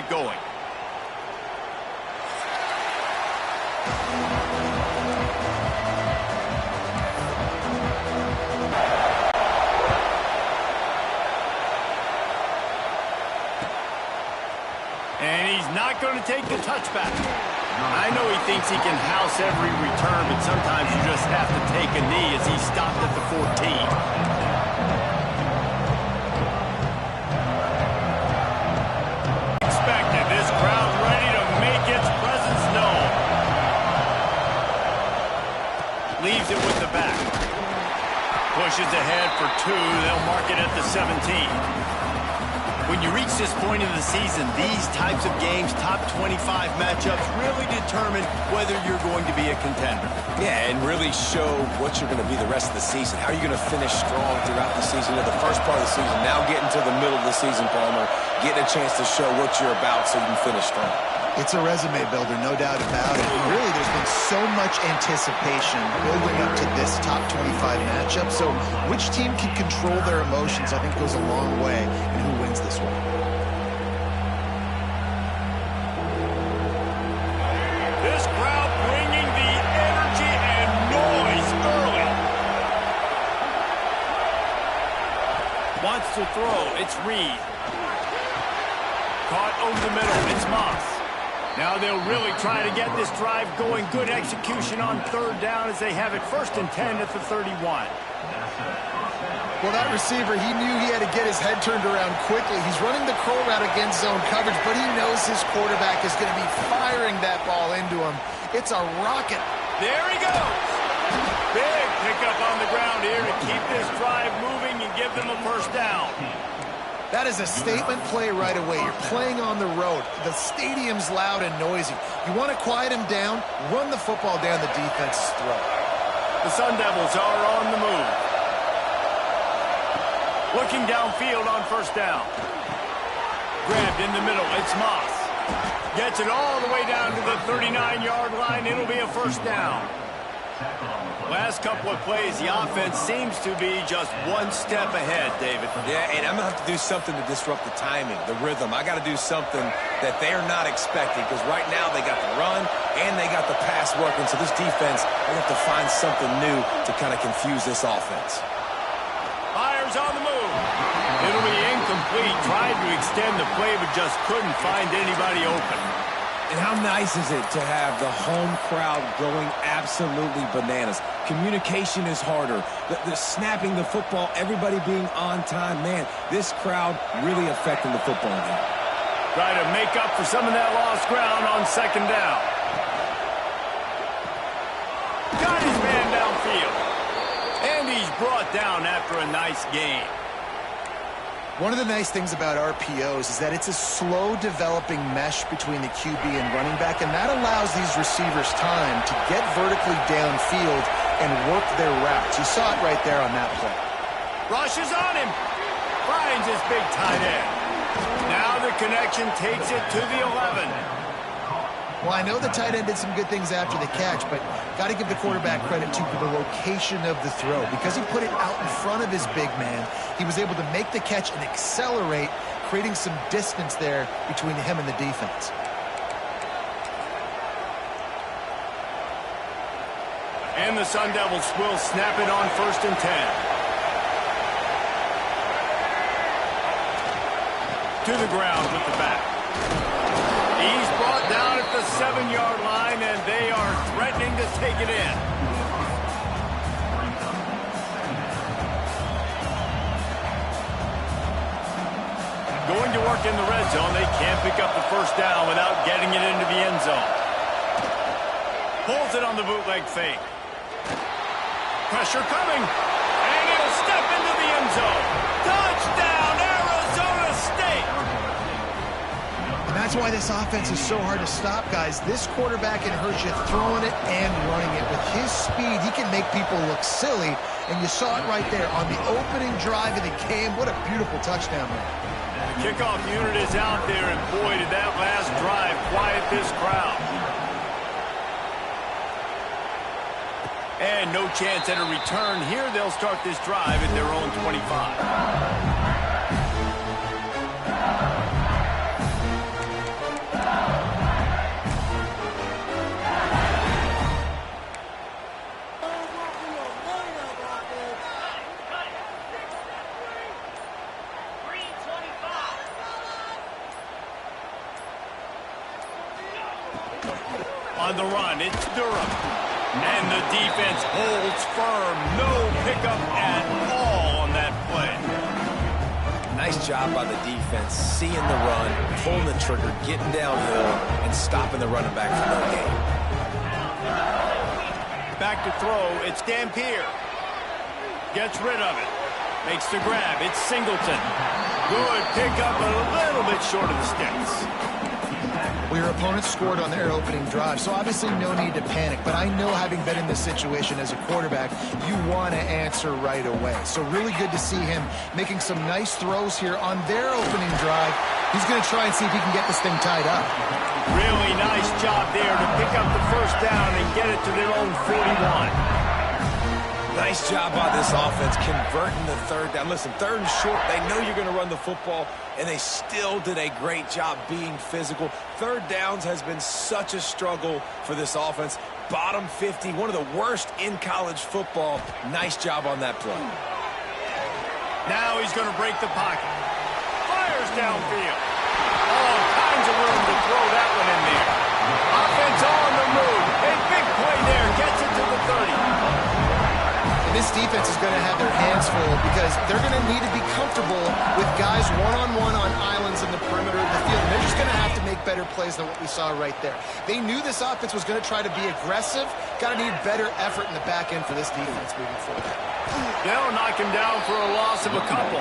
it going. And he's not going to take the touchback. I know he thinks he can house every return, but sometimes you just have to take a knee as he stopped at the 14. Expected. This crowd ready to make its presence known. Leaves it with the back. Pushes ahead for 2. They'll mark it at the 17. When you reach this point in the season, these types of games, top 25 matchups, really determine whether you're going to be a contender. Yeah, and really show what you're going to be the rest of the season. How are you going to finish strong throughout the season, at the first part of the season, now getting to the middle of the season, Palmer, getting a chance to show what you're about so you can finish strong. It's a resume builder, no doubt about it. And really, there's been so much anticipation building up to this top 25 matchup. So which team can control their emotions, I think, goes a long way in who wins this one. This crowd bringing the energy and noise early. Wants to throw. It's Reed. Caught over the middle. It's Moss. Now they'll really try to get this drive going. Good execution on 3rd down as they have it 1st and 10 at the 31. Well, that receiver, he knew he had to get his head turned around quickly. He's running the curl route against zone coverage, but he knows his quarterback is going to be firing that ball into him. It's a rocket. There he goes. Big pickup on the ground here to keep this drive moving and give them a 1st down. That is a statement play right away. You're playing on the road. The stadium's loud and noisy. You want to quiet him down, run the football down the defense's throat. The Sun Devils are on the move. Looking downfield on 1st down. Grabbed in the middle. It's Moss. Gets it all the way down to the 39-yard line. It'll be a 1st down. Last couple of plays, the offense seems to be just one step ahead, David. Yeah, and I'm going to have to do something to disrupt the timing, the rhythm. I got to do something that they're not expecting, because right now they got the run and they got the pass working. So this defense, they have to find something new to kind of confuse this offense. Fires on the move. It'll be incomplete. Tried to extend the play, but just couldn't find anybody open. And how nice is it to have the home crowd going absolutely bananas? Communication is harder. The snapping the football, everybody being on time. Man, this crowd really affecting the football game. Try to make up for some of that lost ground on 2nd down. Got his man downfield. And he's brought down after a nice gain. One of the nice things about RPOs is that it's a slow developing mesh between the QB and running back, and that allows these receivers time to get vertically downfield and work their routes. You saw it right there on that play. Rushes on him. Finds his big tight end. Now the connection takes it to the 11. Well, I know the tight end did some good things after the catch, but got to give the quarterback credit too for the location of the throw. Because he put it out in front of his big man, he was able to make the catch and accelerate, creating some distance there between him and the defense. And the Sun Devils will snap it on 1st and 10. To the ground with the back. He's brought down at the 7-yard line, and they are threatening to take it in. Going to work in the red zone. They can't pick up the 1st down without getting it into the end zone. Pulls it on the bootleg fake. Pressure coming. And he'll step into the end zone. Touchdown, Arizona State! And that's why this offense is so hard to stop, guys. This quarterback can hurt you throwing it and running it. With his speed, he can make people look silly. And you saw it right there on the opening drive of the game. What a beautiful touchdown there. The kickoff unit is out there, and boy, did that last drive quiet this crowd. And no chance at a return here. They'll start this drive at their own 25. On the run, it's Durham. And the defense holds firm. No pickup at all on that play. Nice job by the defense, seeing the run, pulling the trigger, getting downhill, and stopping the running back from no gain. Back to throw, it's Dampier. Gets rid of it. Makes the grab, it's Singleton. Good pickup, but a little bit short of the sticks. Well, your opponent scored on their opening drive, so obviously no need to panic. But I know, having been in this situation as a quarterback, you want to answer right away. So really good to see him making some nice throws here on their opening drive. He's going to try and see if he can get this thing tied up. Really nice job there to pick up the first down and get it to their own 41. Nice job by this offense converting the third down. Listen, third and short, they know you're going to run the football, and they still did a great job being physical. Third downs has been such a struggle for this offense. Bottom 50, one of the worst in college football. Nice job on that play. Now he's going to break the pocket. Fires downfield. All kinds of room to throw that one in there. Offense on the move. A big play there. Gets it to the 30. This defense is going to have their hands full because they're going to need to be comfortable with guys one-on-one on islands in the perimeter of the field. And they're just going to have to make better plays than what we saw right there. They knew this offense was going to try to be aggressive. Got to need better effort in the back end for this defense moving forward. They'll knock him down for a loss of a couple.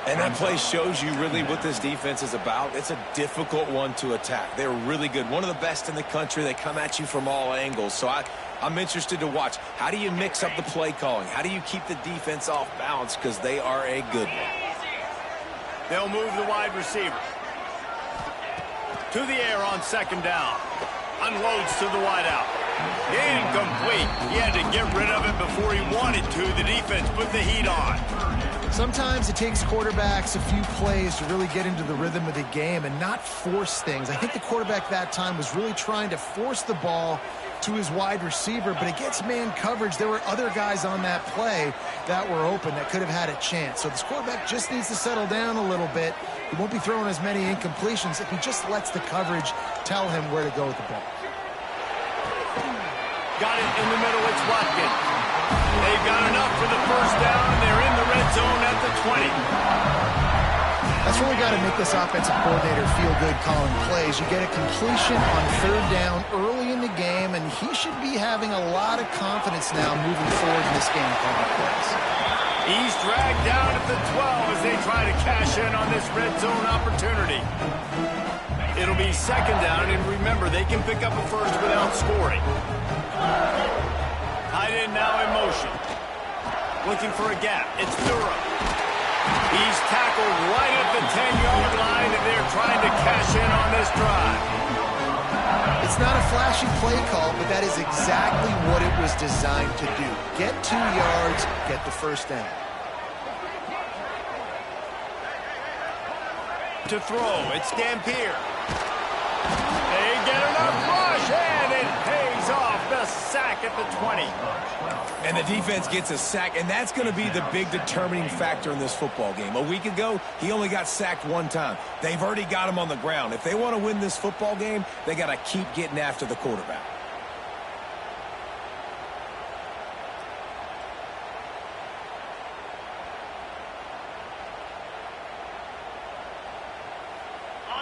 And that play shows you really what this defense is about. It's a difficult one to attack. They're really good. One of the best in the country. They come at you from all angles. So I'm interested to watch. How do you mix up the play calling? How do you keep the defense off balance? Because they are a good one. They'll move the wide receiver. To the air on second down. Unloads to the wideout. Incomplete. He had to get rid of it before he wanted to. The defense put the heat on. Sometimes it takes quarterbacks a few plays to really get into the rhythm of the game and not force things. I think the quarterback that time was really trying to force the ball to his wide receiver, but against man coverage, there were other guys on that play that were open that could have had a chance. So this quarterback just needs to settle down a little bit. He won't be throwing as many incompletions if he just lets the coverage tell him where to go with the ball. Got it in the middle, it's Watkins. They've got enough for the first down. They're in the red zone at the 20. That's really got to make this offensive coordinator feel good calling plays. You get a completion on third down early in the game, and he should be having a lot of confidence now moving forward in this game calling plays. He's dragged down at the 12 as they try to cash in on this red zone opportunity. It'll be second down, and remember, they can pick up a first without scoring. Tight end now in motion. Looking for a gap. It's Durham. He's tackled right at the 10-yard line, and they're trying to cash in on this drive. It's not a flashy play call, but that is exactly what it was designed to do. Get 2 yards, get the first down. To throw, it's Dampier. They get enough rush, and it pays off. The sack at the 20. And the defense gets a sack, and that's going to be the big determining factor in this football game. A week ago, he only got sacked one time. They've already got him on the ground. If they want to win this football game, they got to keep getting after the quarterback.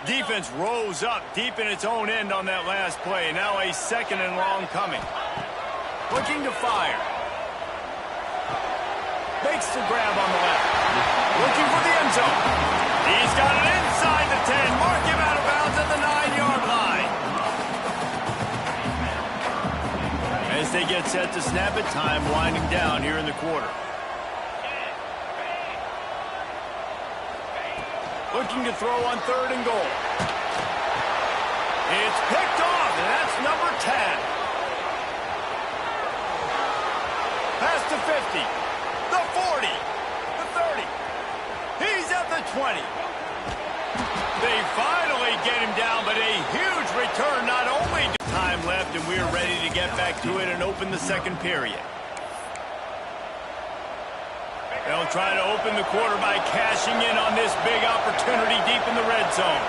Defense rose up deep in its own end on that last play. Now a second and long coming. Looking to fire. Makes the grab on the left. Looking for the end zone. He's got it inside the 10. Mark him out of bounds at the 9-yard line. As they get set to snap it, time winding down here in the quarter. Looking to throw on third and goal. It's picked off, and that's number 10. Pass to 50. The 40. The 30. He's at the 20. They finally get him down, but a huge return. Not only time left, and we're ready to get back to it and open the second period. They'll try to open the quarter by cashing in on this big opportunity deep in the red zone.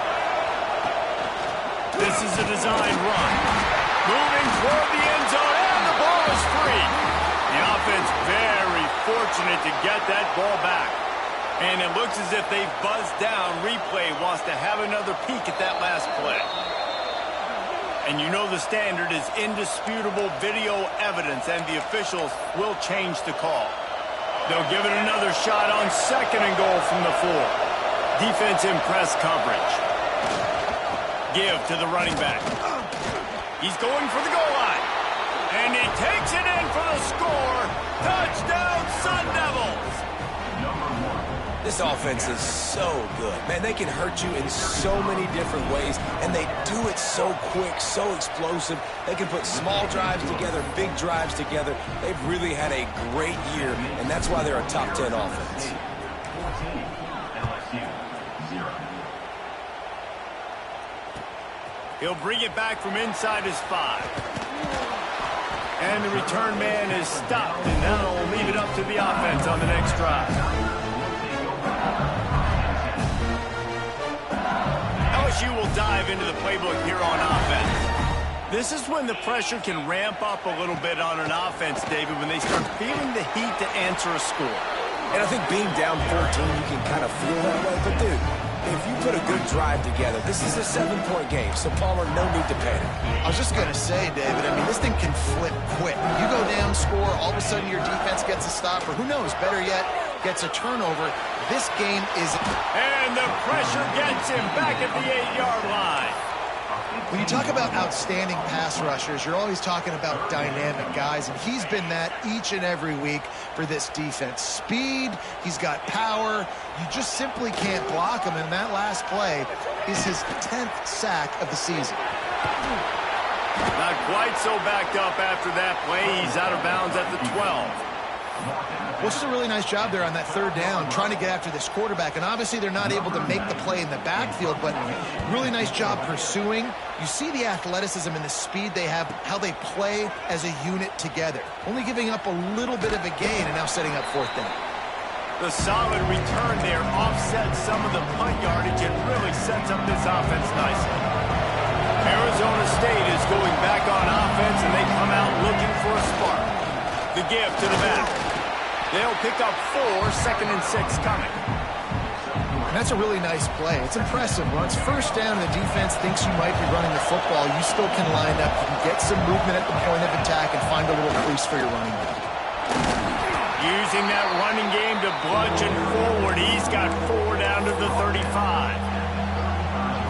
This is a designed run. Moving toward the end zone, and the ball is free. The offense very fortunate to get that ball back. And it looks as if they've buzzed down. Replay wants to have another peek at that last play. And you know the standard is indisputable video evidence, and the officials will change the call. They'll give it another shot on 2nd and goal from the 4. Defense in press coverage. Give to the running back. He's going for the goal line. And he takes it in for the score. Touchdown, Sun Devils. This offense is so good. Man, they can hurt you in so many different ways, and they do it so quick, so explosive. They can put small drives together, big drives together. They've really had a great year, and that's why they're a top 10 offense. He'll bring it back from inside his 5. And the return man is stopped, and now we'll leave it up to the offense on the next drive. LSU will dive into the playbook here on offense. This is when the pressure can ramp up a little bit on an offense, David, when they start feeling the heat to answer a score. And I think being down 14, you can kind of feel that way. But, dude, if you put a good drive together, this is a 7-point game, so Palmer, no need to panic. I was just going to say, David, I mean, this thing can flip quick. You go down, score, all of a sudden your defense gets a stop, or who knows, better yet, gets a turnover. This game is... And the pressure gets him back at the 8-yard line. When you talk about outstanding pass rushers, you're always talking about dynamic guys, and he's been that each and every week for this defense. Speed, he's got power. You just simply can't block him, and that last play is his 10th sack of the season. Not quite so backed up after that play. He's out of bounds at the 12. Well, it's just a really nice job there on that 3rd down, trying to get after this quarterback. And obviously they're not able to make the play in the backfield, but really nice job pursuing. You see the athleticism and the speed they have, how they play as a unit together. Only giving up a little bit of a gain and now setting up 4th down. The solid return there offsets some of the punt yardage and really sets up this offense nicely. Arizona State is going back on offense, and they come out looking for a spark. The give to the back. They'll pick up 4, 2nd and 6 coming. And that's a really nice play. It's impressive. Once 1st down, the defense thinks you might be running the football. You still can line up. You can get some movement at the point of attack and find a little crease for your running back. Using that running game to bludgeon forward. He's got 4 down to the 35.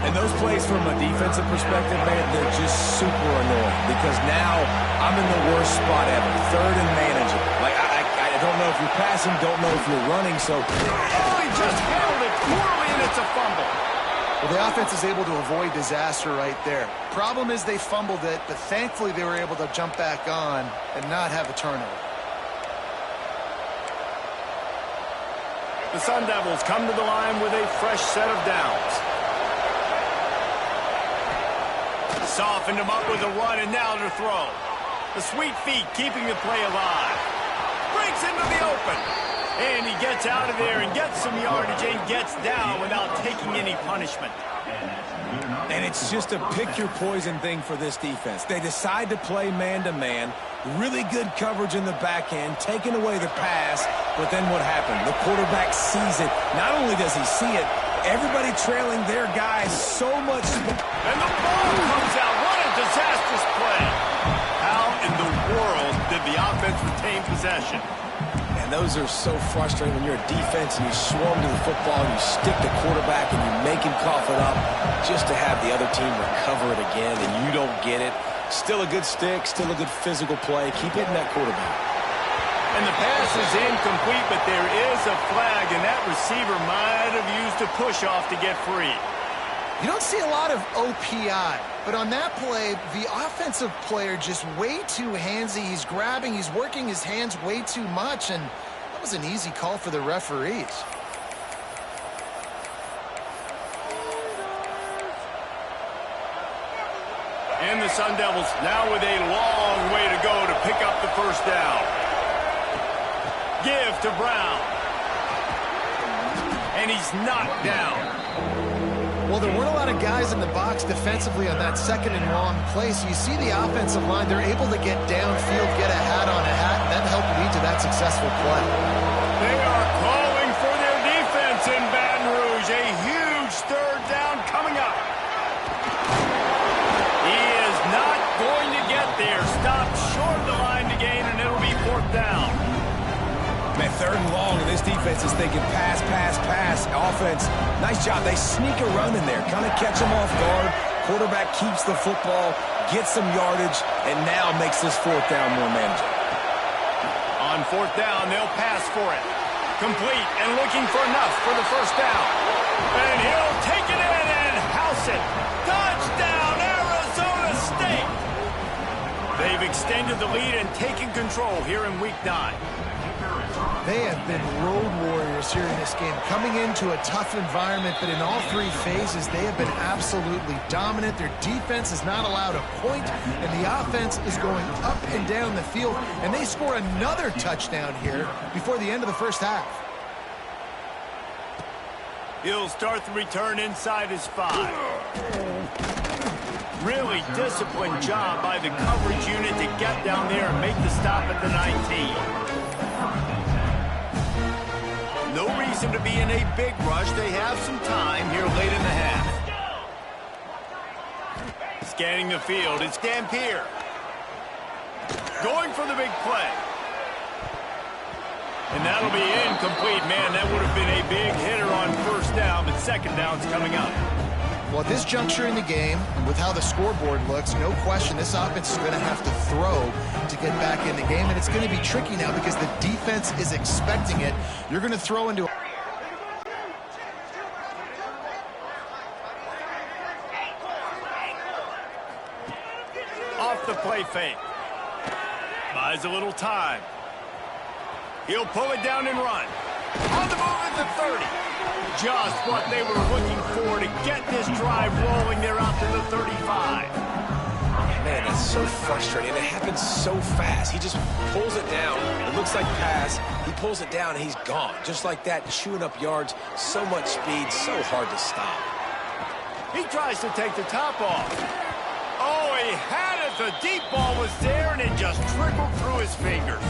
And those plays from a defensive perspective, man, they're just super annoying because now I'm in the worst spot ever. 3rd and manageable. Like, I don't know if you're passing, don't know if you're running, so... Oh, he just handled it poorly, and it's a fumble. Well, the offense is able to avoid disaster right there. Problem is they fumbled it, but thankfully they were able to jump back on and not have a turnover. The Sun Devils come to the line with a fresh set of downs. Softened him up with a run, and now to throw. The sweet feet keeping the play alive. Breaks into the open. And he gets out of there and gets some yardage and gets down without taking any punishment. And it's just a pick-your-poison thing for this defense. They decide to play man-to-man, really good coverage in the back end, taking away the pass, but then what happened? The quarterback sees it. Not only does he see it, everybody trailing their guys so much. And the ball comes out. What a disastrous play. How in the world did the offense retain possession? And those are so frustrating when you're a defense and you swarm to the football and you stick the quarterback and you make him cough it up just to have the other team recover it again and you don't get it. Still a good stick, still a good physical play. Keep hitting that quarterback. And the pass is incomplete, but there is a flag, and that receiver might have used a push-off to get free. You don't see a lot of OPI, but on that play, the offensive player just way too handsy. He's grabbing, he's working his hands way too much, and that was an easy call for the referees. And the Sun Devils now with a long way to go to pick up the 1st down. Give to Brown. And he's knocked down. Well, there weren't a lot of guys in the box defensively on that second and long play, so you see the offensive line, they're able to get downfield, get a hat on a hat, and that helped lead to that successful play. They are calling for their defense in Baton Rouge. A huge third down coming up. He is not going to get there. Stopped short of the line to gain, and it'll be fourth down. Man, third and long, and this defense is thinking pass, pass, pass, offense. Nice job. They sneak a run in there, kind of catch them off guard. Quarterback keeps the football, gets some yardage, and now makes this fourth down more manageable. On fourth down, they'll pass for it. Complete and looking for enough for the first down. And he'll take it in and house it. Touchdown, Arizona State! They've extended the lead and taken control here in Week 9. They have been road warriors here in this game, coming into a tough environment, but in all three phases, they have been absolutely dominant. Their defense is not allowed a point, and the offense is going up and down the field, and they score another touchdown here before the end of the first half. He'll start the return inside his 5. Really disciplined job by the coverage unit to get down there and make the stop at the 19. No reason to be in a big rush. They have some time here late in the half. Scanning the field, it's Dampier. Going for the big play. And that'll be incomplete. Man, that would have been a big hitter on first down, but second down's coming up. Well, at this juncture in the game, with how the scoreboard looks, no question this offense is going to have to throw to get back in the game, and it's going to be tricky now because the defense is expecting it. You're going to throw into off the play fake. Buys a little time. He'll pull it down and run. On the move at the 30. Just what they were looking for to get this drive rolling. They're out to the 35. Man, that's so frustrating. It happens so fast. He just pulls it down. It looks like pass. He pulls it down, and he's gone. Just like that, chewing up yards. So much speed, so hard to stop. He tries to take the top off. Oh, he had it. The deep ball was there, and it just trickled through his fingers.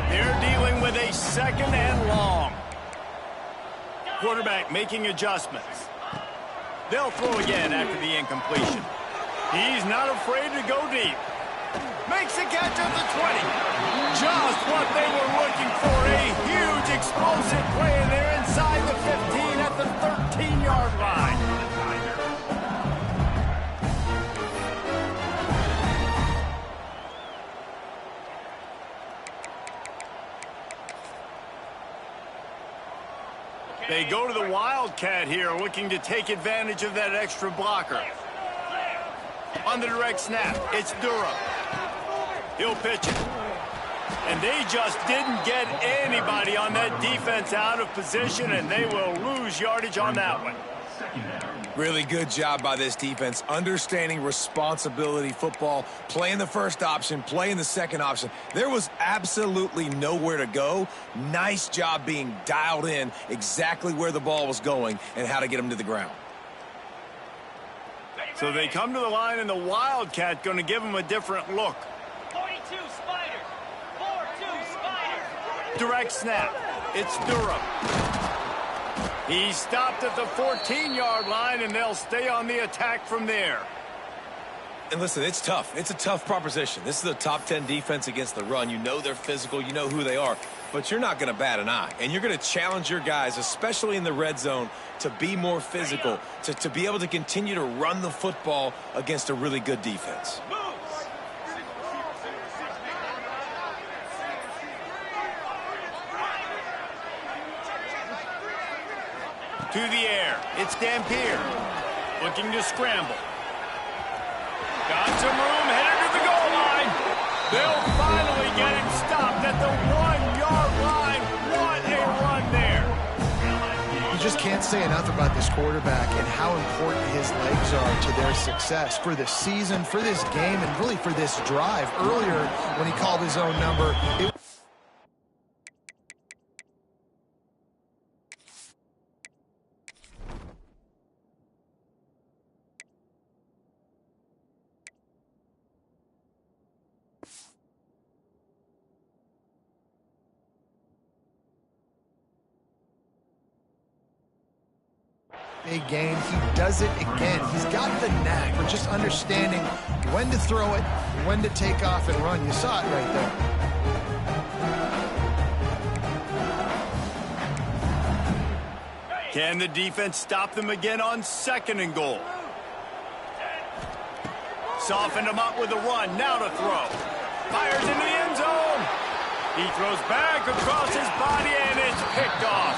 They're dealing with a second and long. Quarterback making adjustments. They'll throw again after the incompletion. He's not afraid to go deep. Makes a catch at the 20. Just what they were looking for. A huge explosive play, and they're inside the 15 at the 13-yard line. They go to the Wildcat here, looking to take advantage of that extra blocker. On the direct snap, it's Durham. He'll pitch it. And they just didn't get anybody on that defense out of position, and they will lose yardage on that one. Really good job by this defense, understanding responsibility football, playing the first option, playing the second option. There was absolutely nowhere to go. Nice job being dialed in exactly where the ball was going and how to get them to the ground. So they come to the line, and the Wildcat going to give them a different look. 42 Spiders. 4-2 Spiders. Direct snap. It's Durham. He stopped at the 14-yard line, and they'll stay on the attack from there. And listen, it's tough. It's a tough proposition. This is a top 10 defense against the run. You know they're physical. You know who they are. But you're not going to bat an eye. And you're going to challenge your guys, especially in the red zone, to be more physical, to be able to continue to run the football against a really good defense. To the air. It's Dampier. Looking to scramble. Got some room, headed to the goal line. They'll finally get him stopped at the 1-yard line. What a run there. You just can't can't say enough about this quarterback and how important his legs are to their success for the season, for this game, and really for this drive. Earlier, when he called his own number, big game. He does it again. He's got the knack for just understanding when to throw it, when to take off and run. You saw it right there. Can the defense stop them again on 2nd and goal? Softened him up with a run. Now to throw. Fires into the end zone. He throws back across his body, and it's picked off.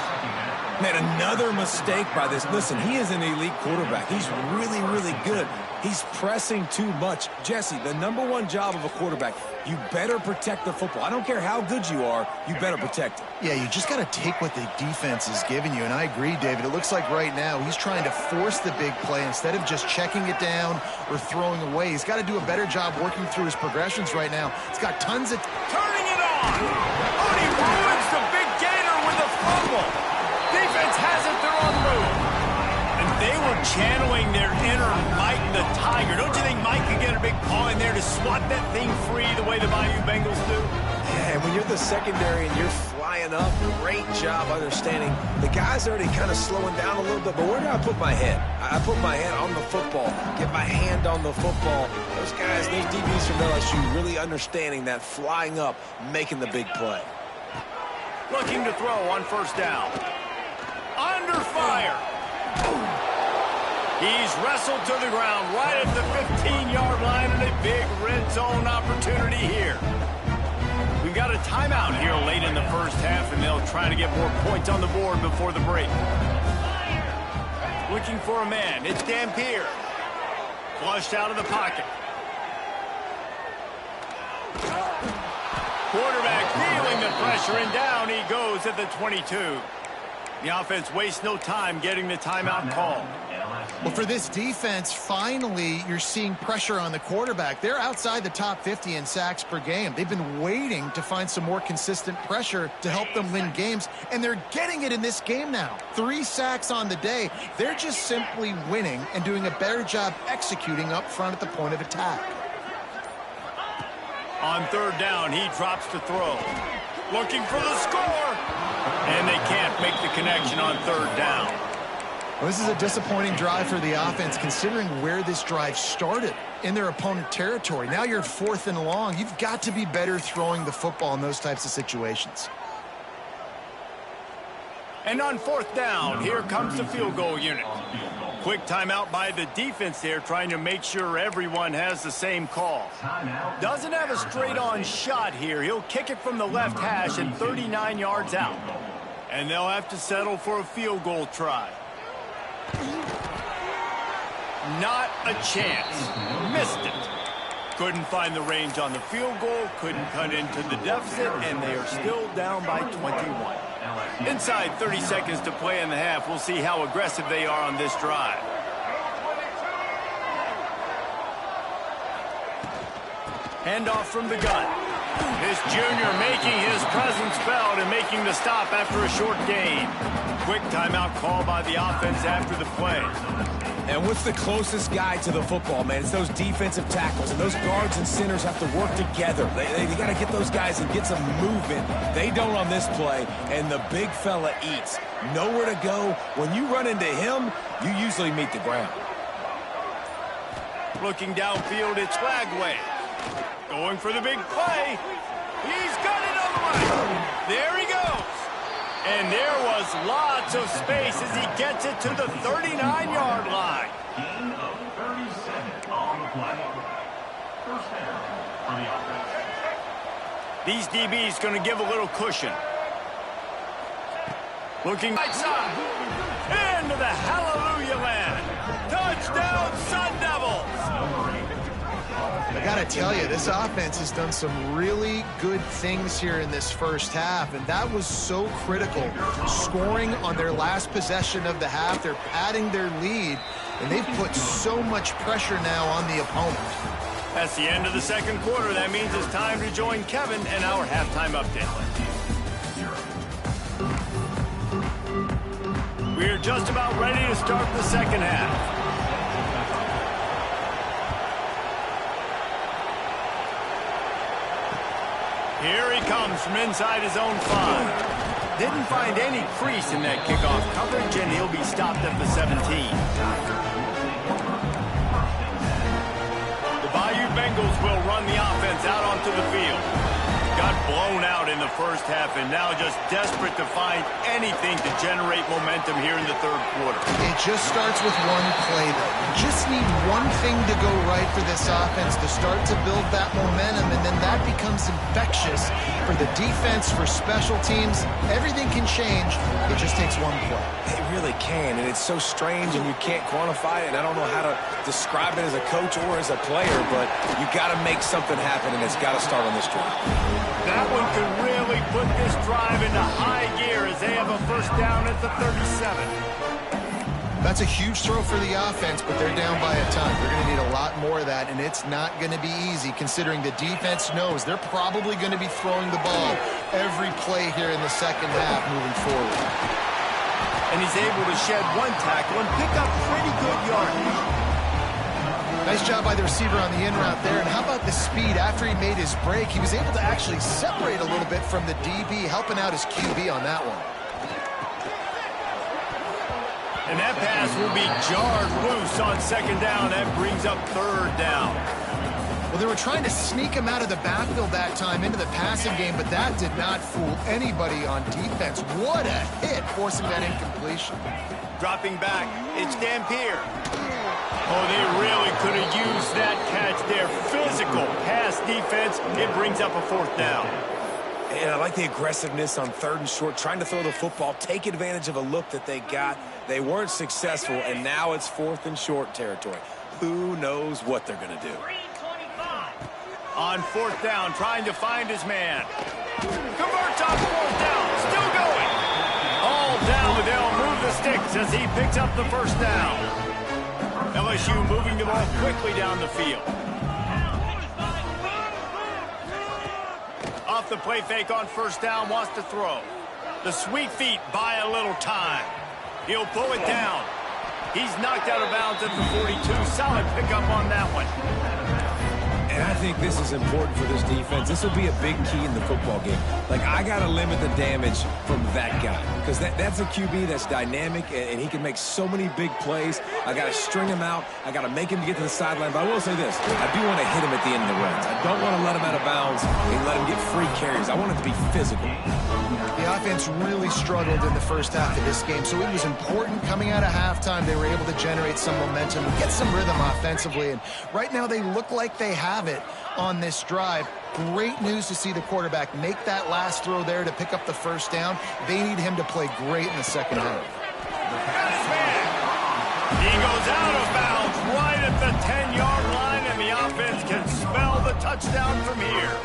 Man, another mistake by this. Listen, he is an elite quarterback. He's really, really good. He's pressing too much. Jesse, the #1 job of a quarterback, you better protect the football. I don't care how good you are, you better protect it. Yeah, you just got to take what the defense is giving you, and I agree, David. It looks like right now he's trying to force the big play instead of just checking it down or throwing away. He's got to do a better job working through his progressions right now. He's got tons of... Turning it on! Oh, he ruins the big gainer with a fumble! Defense has it, they're on the move. And they were channeling their inner Mike the Tiger. Don't you think Mike could get a big paw in there to swat that thing free the way the Bayou Bengals do? Yeah, and when you're the secondary and you're flying up, great job understanding. The guy's already kind of slowing down a little bit, but where do I put my head? I put my head on the football, get my hand on the football. Those guys, those DBs from LSU really understanding that flying up, making the big play. Looking to throw on 1st down. Under fire. He's wrestled to the ground right at the 15-yard line, and a big red zone opportunity here. We've got a timeout here late in the 1st half, and they'll try to get more points on the board before the break. Looking for a man. It's Dampier. Flushed out of the pocket. Quarterback feeling the pressure, and down he goes at the 22. The offense wastes no time getting the timeout call. Well, for this defense, finally, you're seeing pressure on the quarterback. They're outside the top 50 in sacks per game. They've been waiting to find some more consistent pressure to help them win games, and they're getting it in this game now. 3 sacks on the day. They're just simply winning and doing a better job executing up front at the point of attack. On 3rd down, he drops to throw. Looking for the score. And they can't make the connection on 3rd down. Well, this is a disappointing drive for the offense, considering where this drive started, in their opponent territory. Now you're 4th and long. You've got to be better throwing the football in those types of situations. And on 4th down, here comes the field goal unit. Quick timeout by the defense there, trying to make sure everyone has the same call. Doesn't have a straight-on shot here. He'll kick it from the left hash and 39 yards out. And they'll have to settle for a field goal try. Not a chance. Missed it. Couldn't find the range on the field goal, couldn't cut into the deficit, and they are still down by 21. Inside 30 seconds to play in the half. We'll see how aggressive they are on this drive. Handoff from the gun. This junior making his presence felt and making the stop after a short gain. Quick timeout call by the offense after the play. And what's the closest guy to the football, man? It's those defensive tackles, and those guards and centers have to work together. They got to get those guys and get some movement. They don't on this play, and the big fella eats. Nowhere to go. When you run into him, you usually meet the ground. Looking downfield, it's Flagway. Going for the big play. He's got it on the right. There he goes. And there was lots of space as he gets it to the 39-yard line. Gain of 37 on the play. 1st down for the offense. These DBs going to give a little cushion. Looking right side. Into the hallelujah land. Touchdown, Sun Devils. I got to tell you, this offense has done some really good things here in this first half, and that was so critical. Scoring on their last possession of the half, they're padding their lead, and they've put so much pressure now on the opponent. That's the end of the second quarter. That means it's time to join Kevin and our halftime update. We're just about ready to start the second half. Here he comes from inside his own 5. Didn't find any crease in that kickoff coverage, and he'll be stopped at the 17. The Bayou Bengals will run the offense out onto the field. Got blown out in the first half and now just desperate to find anything to generate momentum here in the third quarter. It just starts with one play, though. You just need one thing to go right for this offense to start to build that momentum, and then that becomes infectious for the defense, for special teams. Everything can change. It just takes one play. It really can, and it's so strange, and you can't quantify it, and I don't know how to describe it as a coach or as a player, but you got to make something happen, and it's got to start on this drive. That one could really put this drive into high gear as they have a first down at the 37. That's a huge throw for the offense, but they're down by a ton. They're going to need a lot more of that, and it's not going to be easy considering the defense knows they're probably going to be throwing the ball every play here in the second half moving forward. And he's able to shed one tackle and pick up pretty good yardage. Nice job by the receiver on the in route there. And how about the speed after he made his break? He was able to actually separate a little bit from the DB, helping out his QB on that one. And that pass will be jarred loose on second down. That brings up third down. Well, they were trying to sneak him out of the backfield that time into the passing game, but that did not fool anybody on defense. What a hit, forcing that incompletion. Dropping back, it's Dampier. Oh, they really could have used that catch there. Physical pass defense. It brings up a fourth down. And I like the aggressiveness on third and short, trying to throw the football, take advantage of a look that they got. They weren't successful, and now it's fourth and short territory. Who knows what they're going to do? On fourth down, trying to find his man. Converts on fourth down, still going. All down, but they'll move the sticks as he picks up the first down. LSU moving the ball quickly down the field. Off the play fake on first down, wants to throw. The sweet feet buy a little time. He'll pull it down. He's knocked out of bounds at the 42. Solid pickup on that one. And I think this is important for this defense. This will be a big key in the football game. Like, I got to limit the damage from that guy because that's a QB that's dynamic, and he can make so many big plays. I got to string him out. I got to make him get to the sideline. But I will say this. I do want to hit him at the end of the runs. I don't want to let him out of bounds and let him get free carries. I want it to be physical. The offense really struggled in the first half of this game, so it was important coming out of halftime. They were able to generate some momentum and get some rhythm offensively, and right now they look like they have it on this drive. Great news to see the quarterback make that last throw there to pick up the first down. They need him to play great in the second half. He goes out of bounds right at the 10-yard line, and the offense can smell the touchdown from here.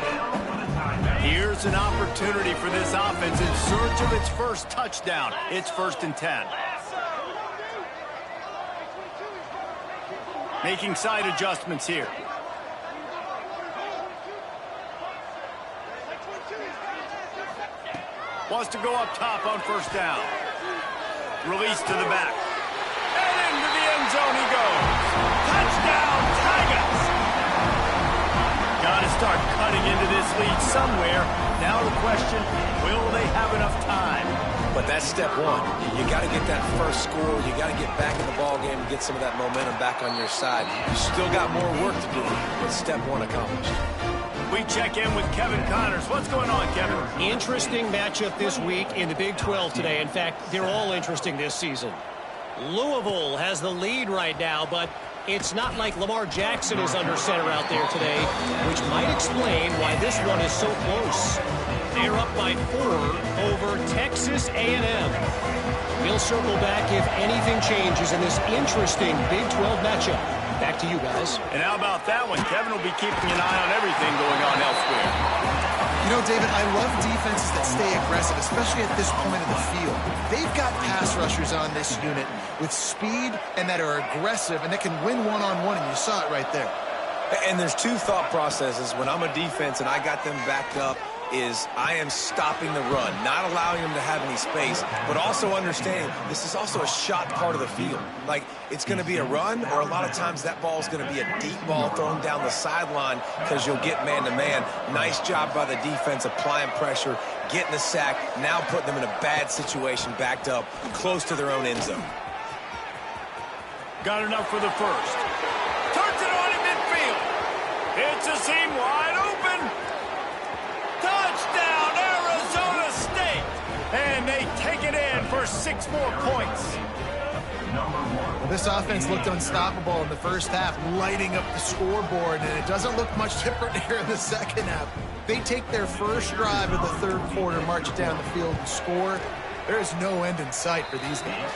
Here's an opportunity for this offense in search of its first touchdown. It's 1st and 10. Making side adjustments here. Wants to go up top on first down. Release to the back. And into the end zone he goes. Touchdown, Tigers! Got to start cutting into this lead somewhere. Now the question, will they have enough time? But that's step one. You got to get that first score. You got to get back in the ball game and get some of that momentum back on your side. You still got more work to do, but step one accomplished. We check in with Kevin Connors. What's going on, Kevin? Interesting matchup this week in the Big 12 today. In fact, they're all interesting this season. Louisville has the lead right now, but it's not like Lamar Jackson is under center out there today, which might explain why this one is so close. They're up by 4 over Texas A&M. We'll circle back if anything changes in this interesting Big 12 matchup. Back to you guys. And how about that one? Kevin will be keeping an eye on everything going on elsewhere. You know, David, I love defenses that stay aggressive, especially at this point of the field. They've got pass rushers on this unit with speed and that are aggressive and that can win one-on-one, and you saw it right there. And there's two thought processes when I'm a defense and I got them backed up is I am stopping the run, not allowing them to have any space, but also understanding this is also a shot part of the field. Like, it's going to be a run, or a lot of times that ball is going to be a deep ball thrown down the sideline because you'll get man-to-man. Nice job by the defense applying pressure, getting the sack, now putting them in a bad situation backed up close to their own end zone. Got enough for the first. Turns it on in midfield. It's a seam wide open. Touchdown, Arizona State! And they take it in for 6 more points. Well, this offense looked unstoppable in the first half, lighting up the scoreboard, and it doesn't look much different here in the second half. They take their first drive of the third quarter, march it down the field, and score. There is no end in sight for these guys.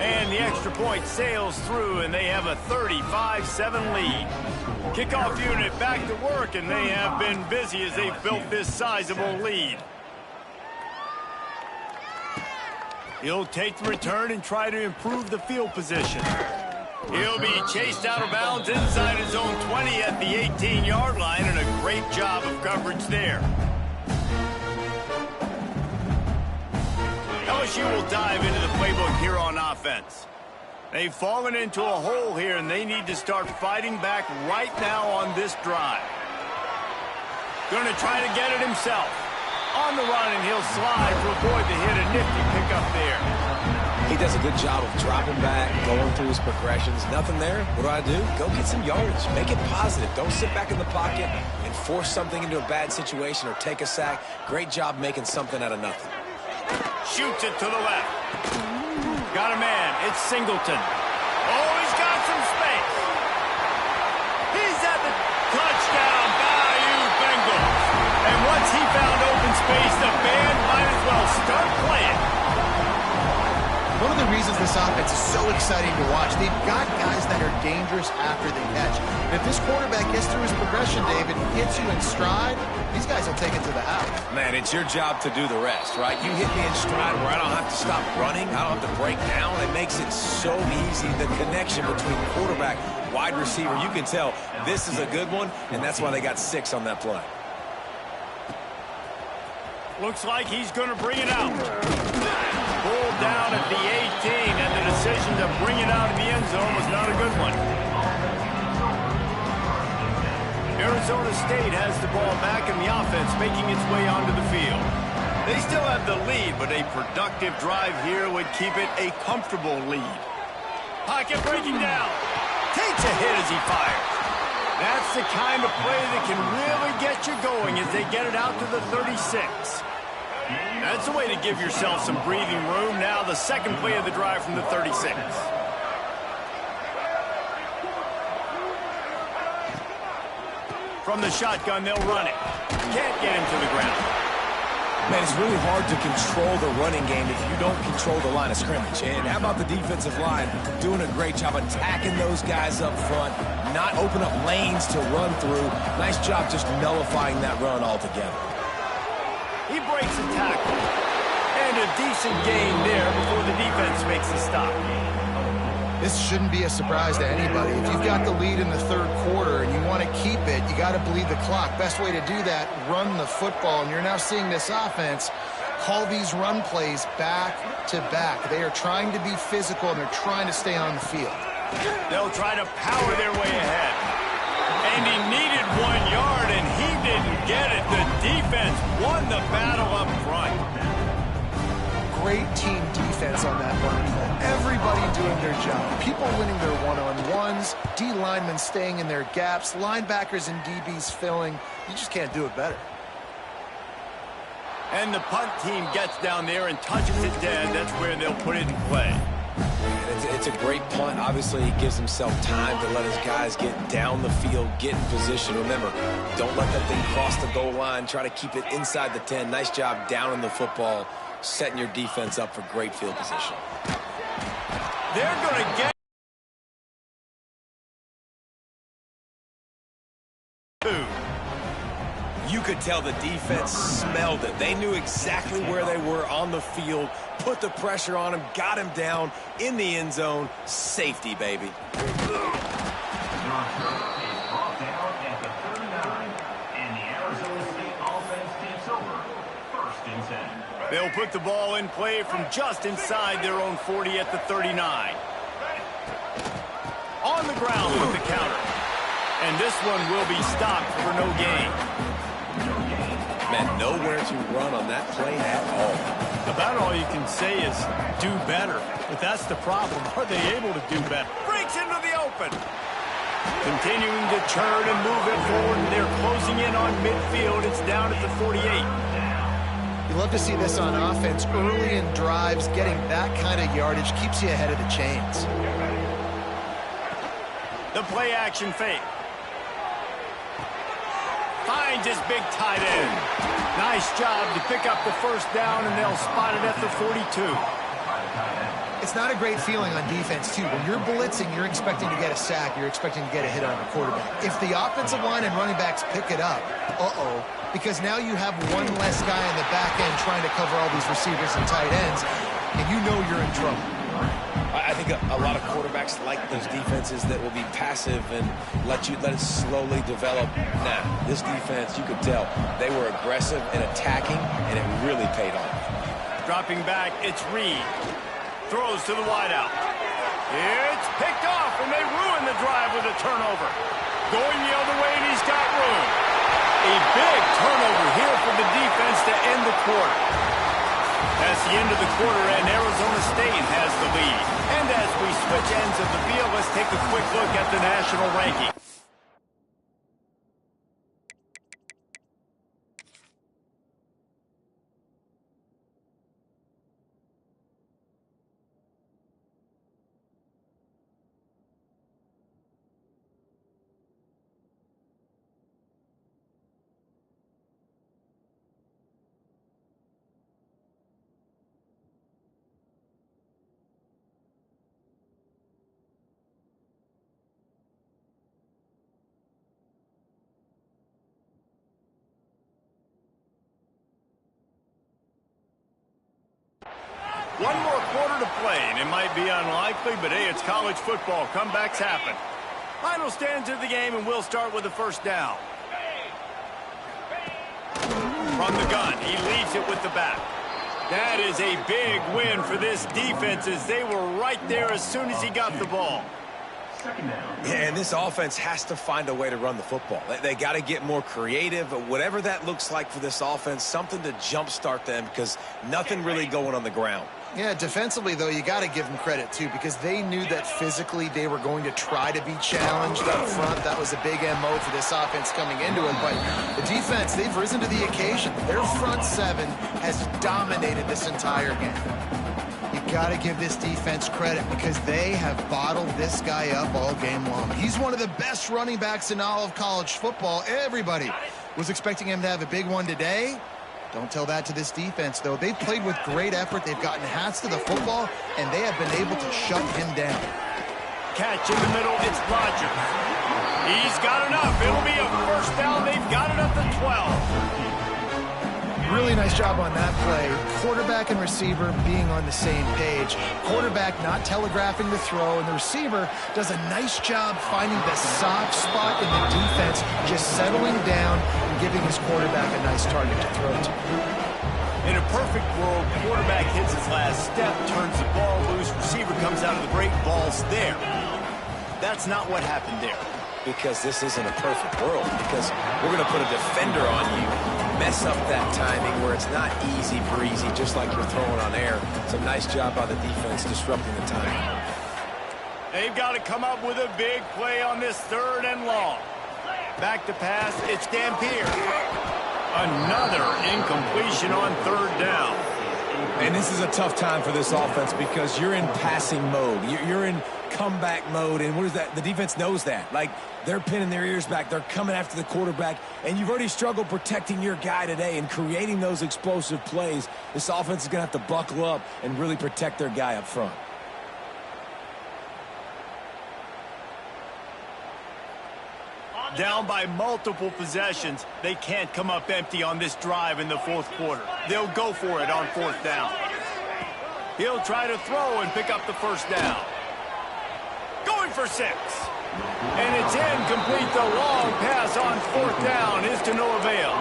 And the extra point sails through, and they have a 35-7 lead. Kickoff unit back to work, and they have been busy as they've built this sizable lead. He'll take the return and try to improve the field position. He'll be chased out of bounds inside his own 20 at the 18-yard line, and a great job of coverage there. LSU will dive into the playbook here on offense. They've fallen into a hole here, and they need to start fighting back right now on this drive. Going to try to get it himself. On the run, and he'll slide to avoid the hit. A nifty pickup there. He does a good job of dropping back, going through his progressions. Nothing there. What do? Go get some yardage. Make it positive. Don't sit back in the pocket and force something into a bad situation or take a sack. Great job making something out of nothing. Shoots it to the left. Got a man. It's Singleton. Oh, he's got some space. He's at the touchdown. Bayou Bengals. And once he found open space, the band might as well start playing. One of the reasons this offense is so exciting to watch, they've got guys that are dangerous after they catch. And if this quarterback gets through his progression, David, hits you in stride, these guys will take it to the house. Man, it's your job to do the rest, right? You hit me in stride where I don't have to stop running. I don't have to break down. It makes it so easy. The connection between quarterback, wide receiver, you can tell this is a good one, and that's why they got 6 on that play. Looks like he's going to bring it out. Pulled down at the 18, and the decision to bring it out in the end zone was not a good one. Arizona State has the ball back in the offense, making its way onto the field. They still have the lead, but a productive drive here would keep it a comfortable lead. Pocket breaking down. Takes a hit as he fires. That's the kind of play that can really get you going as they get it out to the 36. That's a way to give yourself some breathing room. Now the second play of the drive from the 36. From the shotgun, they'll run it. Can't get him to the ground. Man, it's really hard to control the running game if you don't control the line of scrimmage. And how about the defensive line doing a great job attacking those guys up front, not open up lanes to run through. Nice job just nullifying that run altogether. He breaks a tackle. And a decent gain there before the defense makes the stop. This shouldn't be a surprise to anybody. If you've got the lead in the third quarter and you want to keep it, you got to bleed the clock. Best way to do that, run the football. And you're now seeing this offense call these run plays back to back. They are trying to be physical, and they're trying to stay on the field. They'll try to power their way ahead. And he needed 1 yard, and he didn't get it. The defense won the battle up front. Great team defense on that run play. Everybody doing their job. People winning their one-on-ones, D linemen staying in their gaps, linebackers and DBs filling. You just can't do it better. And the punt team gets down there and touches it dead. That's where they'll put it in play. It's a great punt. Obviously, he gives himself time to let his guys get down the field, get in position. Remember, don't let that thing cross the goal line. Try to keep it inside the 10. Nice job down in the football, setting your defense up for great field position. They're going to get You could tell the defense smelled it. They knew exactly where they were on the field, put the pressure on him, got him down in the end zone. Safety, baby. They'll put the ball in play from just inside their own 40 at the 39. On the ground with the counter. And this one will be stopped for no gain. Man, nowhere to run on that play at all. About all you can say is do better. But that's the problem. Are they able to do better? Breaks into the open. Continuing to turn and move it forward. And they're closing in on midfield. It's down at the 48. You love to see this on offense. Early in drives, getting that kind of yardage keeps you ahead of the chains. The play action fake. Finds his big tight end. Nice job to pick up the first down, and they'll spot it at the 42. It's not a great feeling on defense, too. When you're blitzing, you're expecting to get a sack. You're expecting to get a hit on the quarterback. If the offensive line and running backs pick it up, because now you have one less guy on the back end trying to cover all these receivers and tight ends, and you know you're in trouble. I think a lot of quarterbacks like those defenses that will be passive and let it slowly develop. Nah, this defense, you could tell, they were aggressive and attacking, and it really paid off. Dropping back, it's Reed. Throws to the wideout. It's picked off, and they ruin the drive with a turnover. Going the other way, and he's got room. A big turnover here for the defense to end the quarter. That's the end of the quarter, and Arizona State has the lead. And as we switch ends of the field, let's take a quick look at the national ranking. One more quarter to play, and it might be unlikely, but hey, it's college football. Comebacks happen. Final stands of the game, and we'll start with the first down. From the gun, he leaves it with the back. That is a big win for this defense as they were right there as soon as he got the ball. Yeah, and this offense has to find a way to run the football. They got to get more creative, whatever that looks like for this offense, something to jumpstart them because nothing really going on the ground. Yeah, defensively, though, you got to give them credit, too, because they knew that physically they were going to try to be challenged up front. That was a big MO for this offense coming into it. But the defense, they've risen to the occasion. Their front seven has dominated this entire game. You got to give this defense credit because they have bottled this guy up all game long. He's one of the best running backs in all of college football. Everybody was expecting him to have a big one today. Don't tell that to this defense, though. They've played with great effort. They've gotten hats to the football, and they have been able to shut him down. Catch in the middle, it's Rodgers. He's got enough. It'll be a first down. They've got it at the 12. Really nice job on that play. Quarterback and receiver being on the same page. Quarterback not telegraphing the throw, and the receiver does a nice job finding the soft spot in the defense, just settling down and giving his quarterback a nice target to throw to. In a perfect world, quarterback hits his last step, turns the ball loose, receiver comes out of the break, ball's there. That's not what happened there. Because this isn't a perfect world, because we're going to put a defender on you, mess up that timing where it's not easy breezy, just like you're throwing on air. It's a nice job by the defense disrupting the timing. They've got to come up with a big play on this third and long. Back to pass, it's Dampier. Another incompletion on third down. And this is a tough time for this offense because you're in passing mode. You're in comeback mode, and what is that? The defense knows that. Like, they're pinning their ears back. They're coming after the quarterback, and you've already struggled protecting your guy today and creating those explosive plays. This offense is going to have to buckle up and really protect their guy up front. Down by multiple possessions, they can't come up empty on this drive in the fourth quarter. They'll go for it on fourth down. He'll try to throw and pick up the first down. Going for 6. And it's incomplete. The long pass on fourth down is to no avail.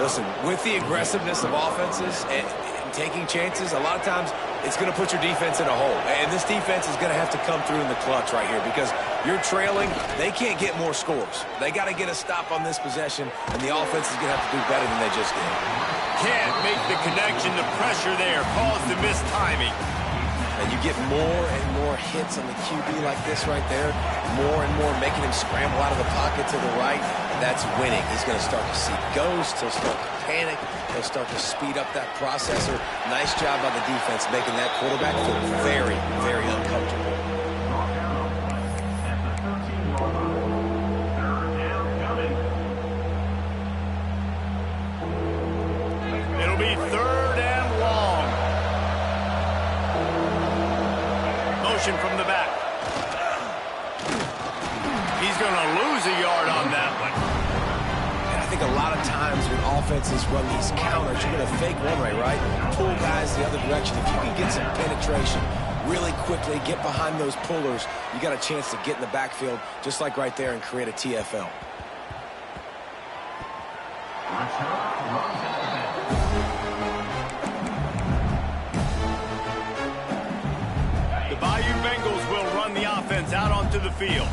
Listen, with the aggressiveness of offenses and taking chances, a lot of times it's going to put your defense in a hole. And this defense is going to have to come through in the clutch right here because you're trailing. They can't get more scores. They got to get a stop on this possession, and the offense is going to have to do better than they just did. Can't make the connection. The pressure there caused the missed timing. And you get more and more hits on the QB like this right there, more and more making him scramble out of the pocket to the right. That's winning. He's going to start to see ghosts. He'll start to panic. He'll start to speed up that processor. Nice job by the defense making that quarterback feel very, very uncomfortable. It'll be 3rd and long. Motion from the back. He's going to lose a yard on that one. And I think a lot of times when offenses run these counters, you're going to fake one way, right? Pull guys the other direction. If you can get some penetration really quickly, get behind those pullers, you got a chance to get in the backfield just like right there and create a TFL. The Bayou Bengals will run the offense out onto the field.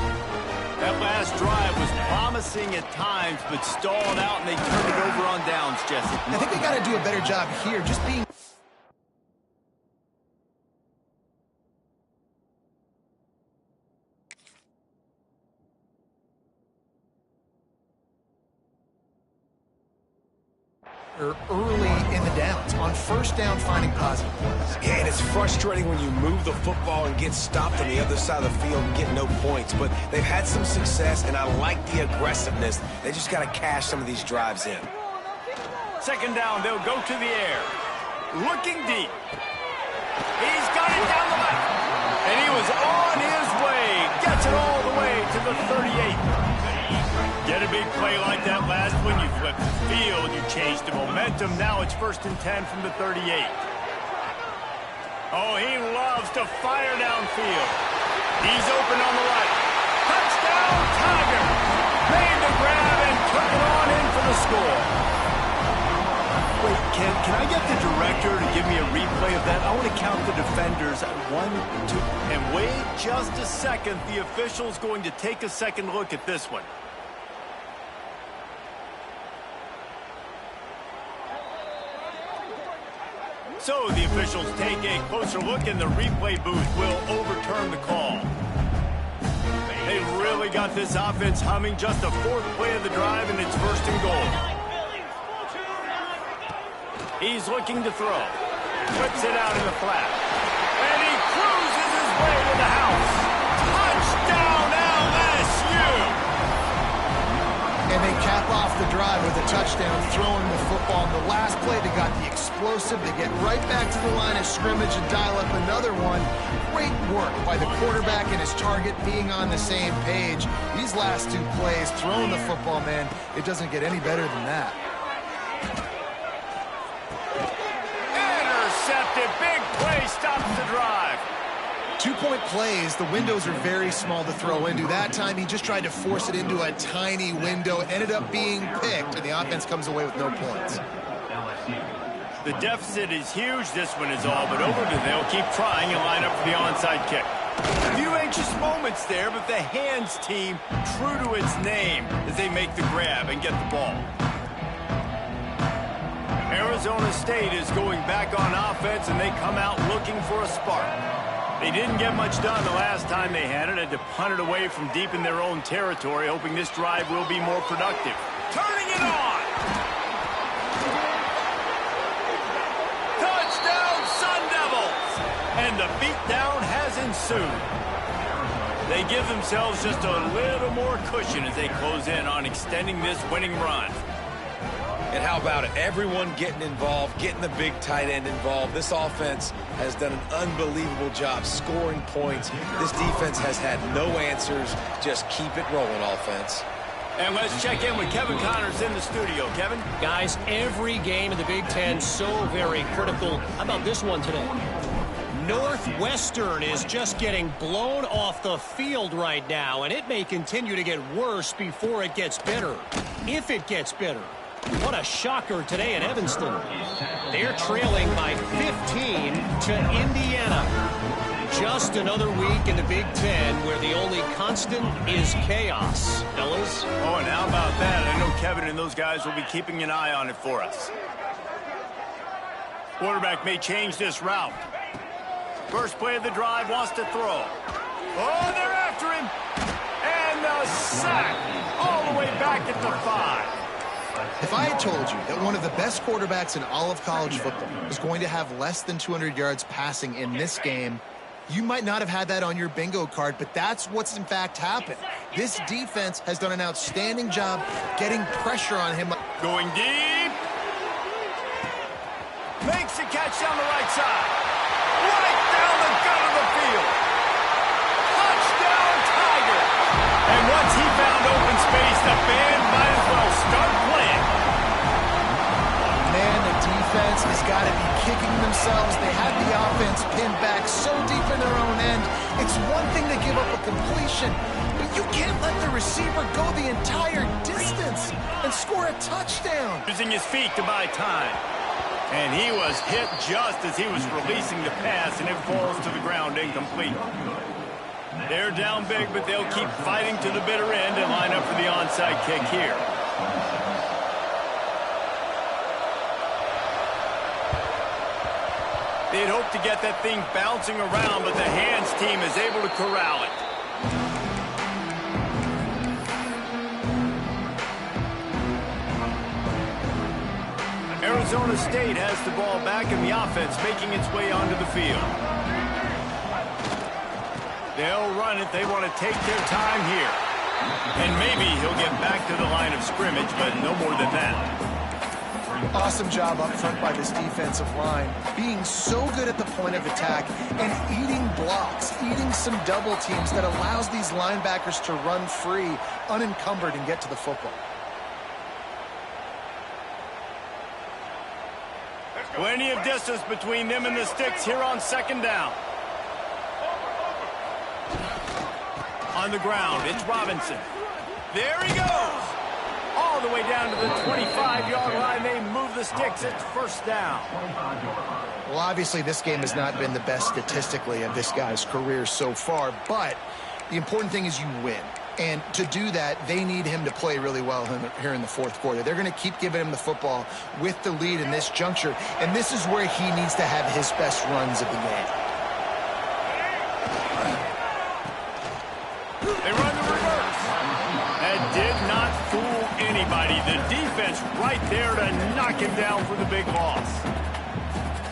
That last drive was promising at times, but stalled out, and they turned it over on downs, Jesse. I think they got to do a better job here, just being... early in the downs, on first down, finding positive plays. Yeah, and it's frustrating when you move the football and get stopped on the other side of the field and get no points. But they've had some success, and I like the aggressiveness. They just got to cash some of these drives in. 2nd down, they'll go to the air. Looking deep. He's got it down the left. And he was on his way. Gets it all the way to the 38. Get a big play like that last one, you flip the field, you change the momentum. Now it's 1st and 10 from the 38. Oh, he loves to fire downfield. He's open on the right. Touchdown, Tiger! Made the grab and took it on in for the score. Wait, can I get the director to give me a replay of that? I want to count the defenders. 1, 2, and wait just a second. The official's going to take a second look at this one. So the officials take a closer look, and the replay booth will overturn the call. They really got this offense humming. Just a 4th play of the drive, and it's 1st and goal. He's looking to throw. Puts it out in the flat. And he cruises his way to the house. Touchdown, LSU! And they cap off the drive with a touchdown, throwing the football. In the last play, they got the explosive. They get right back to the line of scrimmage and dial up another one. Great work by the quarterback and his target being on the same page. These last 2 plays, throwing the football, man, it doesn't get any better than that. Intercepted. Big play stops the drive. 2-point plays, the windows are very small to throw into. That time, he just tried to force it into a tiny window. It ended up being picked, and the offense comes away with no points. The deficit is huge. This one is all but over. They'll keep trying and line up for the onside kick. A few anxious moments there, but the hands team true to its name as they make the grab and get the ball. Arizona State is going back on offense, and they come out looking for a spark. They didn't get much done the last time they had it. Had to punt it away from deep in their own territory, hoping this drive will be more productive. Turning it on! Touchdown, Sun Devils! And the beatdown has ensued. They give themselves just a little more cushion as they close in on extending this winning run. And how about it? Everyone getting involved, getting the big tight end involved. This offense has done an unbelievable job scoring points. This defense has had no answers. Just keep it rolling, offense. And let's check in with Kevin Connors in the studio. Kevin? Guys, every game in the Big Ten so very critical. How about this one today? Northwestern is just getting blown off the field right now, and it may continue to get worse before it gets better. If it gets better. What a shocker today in Evanston. They're trailing by 15 to Indiana. Just another week in the Big Ten where the only constant is chaos. Fellas? Oh, and how about that? I know Kevin and those guys will be keeping an eye on it for us. Quarterback may change this route. First play of the drive, wants to throw. Oh, they're after him. And the sack all the way back at the 5. If I had told you that one of the best quarterbacks in all of college football was going to have less than 200 yards passing in this game, you might not have had that on your bingo card, but that's what's in fact happened. This defense has done an outstanding job getting pressure on him. Going deep. Makes the catch down the right side. Right down the gut of the field. Touchdown, Tiger. And once he found open space, the band might as well start playing. Man, the defense has got to be kicking themselves. They had the offense pinned back so deep in their own end. It's one thing to give up a completion, but you can't let the receiver go the entire distance and score a touchdown. Using his feet to buy time. And he was hit just as he was releasing the pass, and it falls to the ground incomplete. They're down big, but they'll keep fighting to the bitter end and line up for the onside kick here. They'd hoped to get that thing bouncing around, but the hands team is able to corral it. Arizona State has the ball back in the offense, making its way onto the field. They'll run it. They want to take their time here. And maybe he'll get back to the line of scrimmage, but no more than that. Awesome job up front by this defensive line, being so good at the point of attack and eating blocks, eating some double teams that allows these linebackers to run free, unencumbered, and get to the football. Plenty of distance between them and the sticks here on second down. On the ground, it's Robinson. There he goes. All the way down to the 25-yard line. They move the sticks. It's first down. Well, obviously, this game has not been the best statistically of this guy's career so far, but the important thing is you win. And to do that, they need him to play really well here in the fourth quarter. They're going to keep giving him the football with the lead in this juncture, and this is where he needs to have his best runs of the game. They run the reverse. That did not fool anybody. The defense right there to knock him down for the big loss.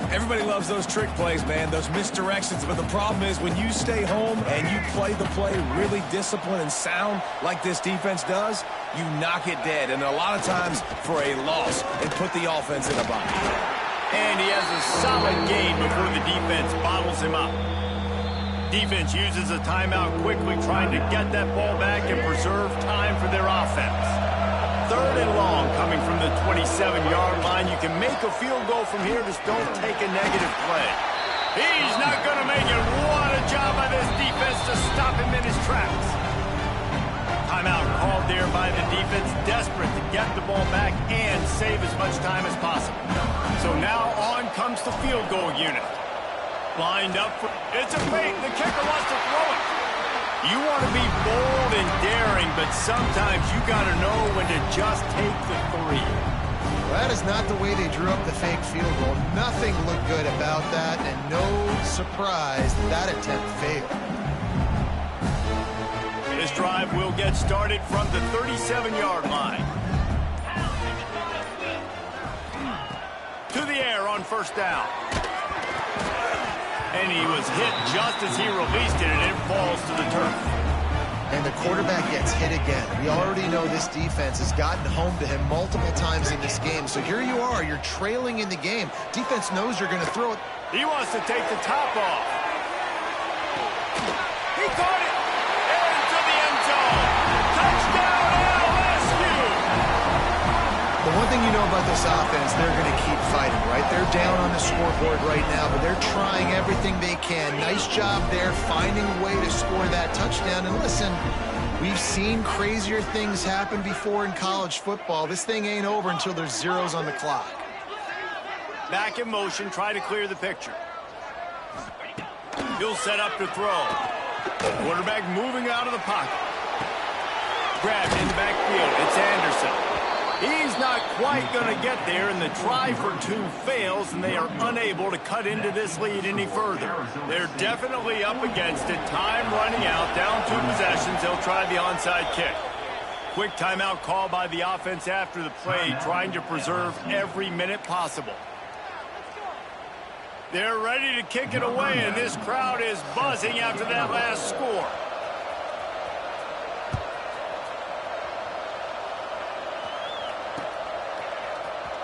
Everybody loves those trick plays, man, those misdirections. But the problem is when you stay home and you play the play really disciplined and sound like this defense does, you knock it dead. And a lot of times for a loss and put the offense in a bind. And he has a solid gain before the defense bottles him up. Defense uses a timeout quickly, trying to get that ball back and preserve time for their offense. Third and long coming from the 27-yard line. You can make a field goal from here, just don't take a negative play. He's not going to make it. What a job by this defense to stop him in his tracks. Timeout called there by the defense, desperate to get the ball back and save as much time as possible. So now on comes the field goal unit. Lined up for, it's a fake. The kicker wants to throw it. You want to be bold and daring, but sometimes you got to know when to just take the 3. Well, that is not the way they drew up the fake field goal. Nothing looked good about that, and no surprise that attempt failed. This drive will get started from the 37-yard line. To the air on first down. And he was hit just as he released it, and it falls to the turf. And the quarterback gets hit again. We already know this defense has gotten home to him multiple times in this game. So here you are, you're trailing in the game. Defense knows you're going to throw it. He wants to take the top off. He caught it. Into the end zone. Touchdown, LSU! one thing you know about this offense, they're going to keep fighting, right? They're down on the scoreboard right now, but they're trying everything they can. Nice job there, finding a way to score that touchdown. And listen, we've seen crazier things happen before in college football. This thing ain't over until there's zeros on the clock. Back in motion, try to clear the picture. He'll set up to throw. Quarterback moving out of the pocket. Grabbed in the backfield. It's Anderson. He's not quite going to get there, and the try for two fails, and they are unable to cut into this lead any further. They're definitely up against it. Time running out. Down 2 possessions. They'll try the onside kick. Quick timeout call by the offense after the play, trying to preserve every minute possible. They're ready to kick it away, and this crowd is buzzing after that last score.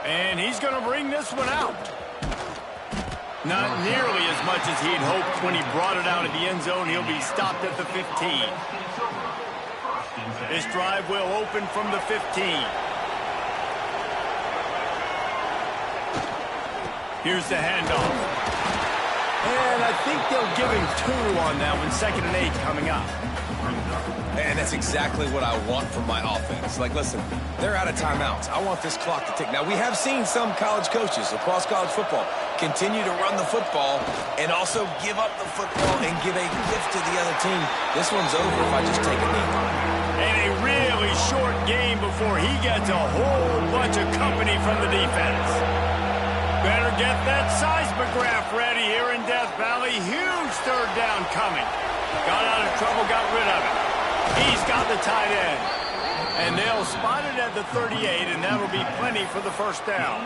And he's going to bring this one out. Not nearly as much as he'd hoped when he brought it out of the end zone. He'll be stopped at the 15. This drive will open from the 15. Here's the handoff. And I think they'll give him 2 on that one. 2nd and 8 coming up. And that's exactly what I want from my offense. Like, listen, they're out of timeouts. I want this clock to tick. Now, we have seen some college coaches across college football continue to run the football and also give up the football and give a gift to the other team. This one's over if I just take a knee. And a really short game before he gets a whole bunch of company from the defense. Better get that seismograph ready here in Death Valley. Huge 3rd down coming. Got out of trouble, got rid of it. He's got the tight end. And they'll spot it at the 38, and that'll be plenty for the 1st down.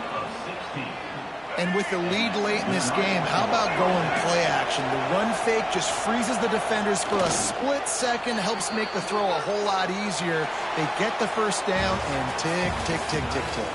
And with the lead late in this game, how about going play action? The run fake just freezes the defenders for a split second, helps make the throw a whole lot easier. They get the 1st down, and tick, tick, tick, tick, tick.